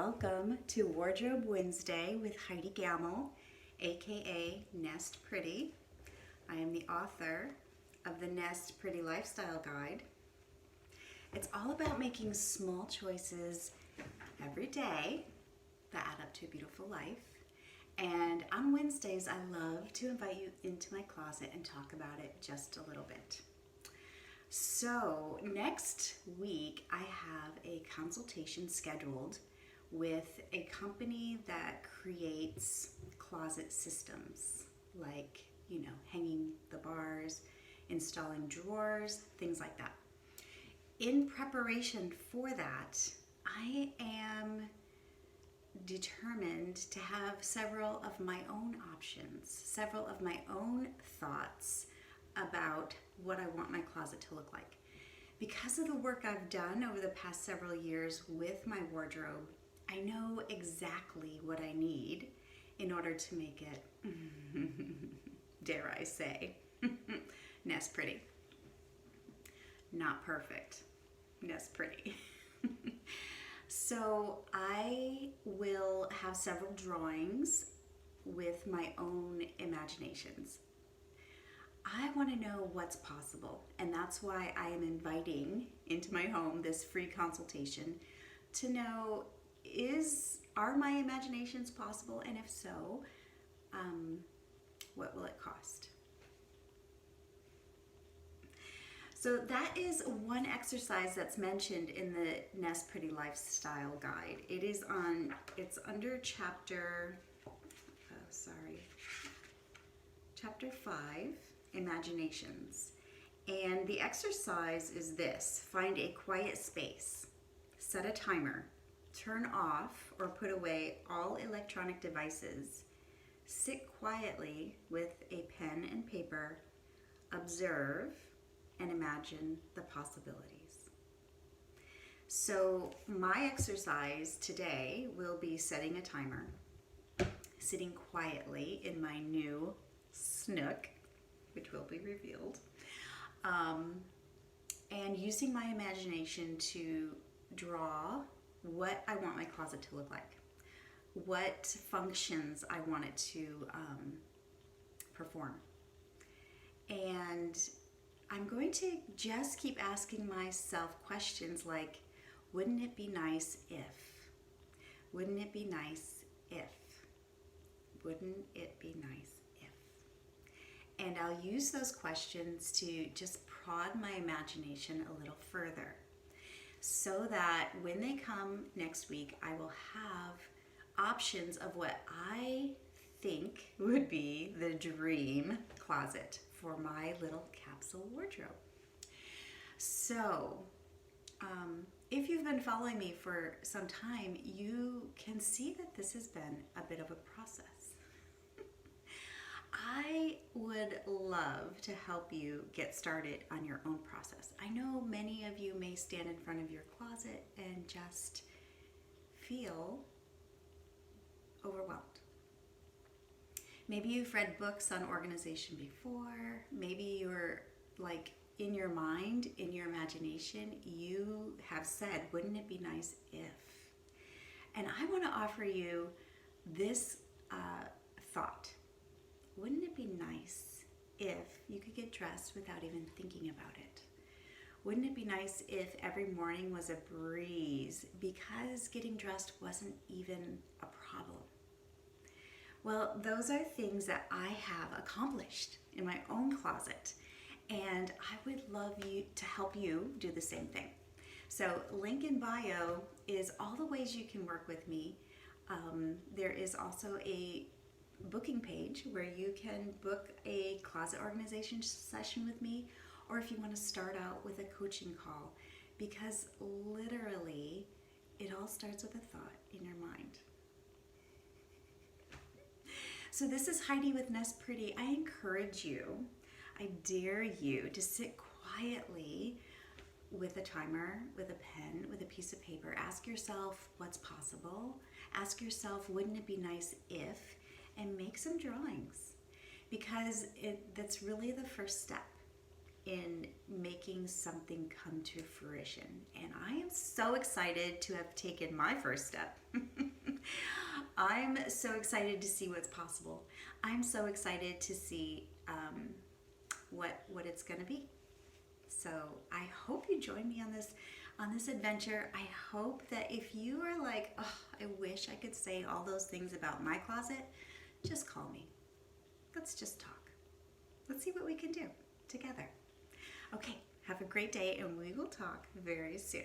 Welcome to Wardrobe Wednesday with Heidi Gammill, aka Nest Pretty. I am the author of the Nest Pretty Lifestyle Guide. It's all about making small choices every day that add up to a beautiful life. And on Wednesdays, I love to invite you into my closet and talk about it just a little bit. So next week, I have a consultation scheduled with a company that creates closet systems, like, hanging the bars, installing drawers, things like that. In preparation for that, I am determined to have several of my own options, several of my own thoughts about what I want my closet to look like. Because of the work I've done over the past several years with my wardrobe, I know exactly what I need in order to make it, dare I say, Nest Pretty. Not perfect, Nest Pretty. So I will have several drawings with my own imaginations. I want to know what's possible, and that's why I am inviting into my home this free consultation to know, are my imaginations possible, and if so, what will it cost? So that is one exercise that's mentioned in the Nest Pretty Lifestyle Guide. It's under chapter 5, Imaginations. And the exercise is this: find a quiet space, set a timer, turn off or put away all electronic devices, sit quietly with a pen and paper, observe, and imagine the possibilities. So my exercise today will be setting a timer, sitting quietly in my new snook, which will be revealed, and using my imagination to draw what I want my closet to look like, what functions I want it to perform. And I'm going to just keep asking myself questions like, wouldn't it be nice if? Wouldn't it be nice if? Wouldn't it be nice if? And I'll use those questions to just prod my imagination a little further, so that when they come next week, I will have options of what I think would be the dream closet for my little capsule wardrobe. So, if you've been following me for some time, you can see that this has been a bit of a process. I would love to help you get started on your own process. I know many of you may stand in front of your closet and just feel overwhelmed. Maybe you've read books on organization before. Maybe you're like in your mind, in your imagination, you have said, wouldn't it be nice if? And I want to offer you this thought. Wouldn't it be nice if you could get dressed without even thinking about it? Wouldn't it be nice if every morning was a breeze because getting dressed wasn't even a problem? Well, those are things that I have accomplished in my own closet, and I would love you to help you do the same thing. So link in bio is all the ways you can work with me. There is also a booking page where you can book a closet organization session with me, or if you want to start out with a coaching call, because literally it all starts with a thought in your mind. So this is Heidi with Nest Pretty. I encourage you, I dare you to sit quietly with a timer, with a pen, with a piece of paper. Ask yourself what's possible. Ask yourself, wouldn't it be nice if? And make some drawings, because that's really the first step in making something come to fruition. And I am so excited to have taken my first step. I'm so excited to see what's possible. I'm so excited to see what it's going to be. So I hope you join me on this adventure. I hope that if you are like, oh, I wish I could say all those things about my closet, just call me. Let's just talk. Let's see what we can do together. Okay, have a great day, and we will talk very soon.